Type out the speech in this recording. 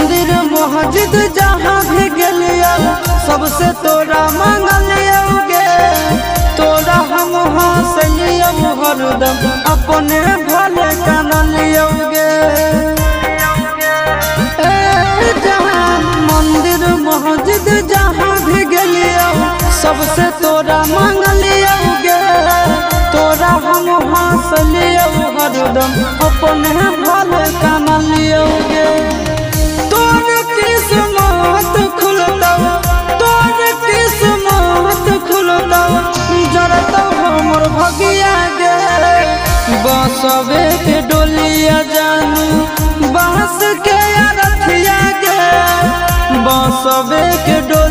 मंदिर मस्जिद जहाँ भी गेलियो सबसे तोरा मांगलियोगे। तोरा हम हंसलियो हरदम अपने भले कानलियोगे। मंदिर मस्जिद जहाँ भी गेलियो सबसे तोरा मांगलियोगे। तोरा हम हंसलियो हरदम अपने भले कानलियोगे। तोर किस्मत खुलता, तोर किस्मत खुलता, जरता हमर भगिया गे। बसवे के डोलिया जानू बांस के अरथिया गे। बसवे के डोलिया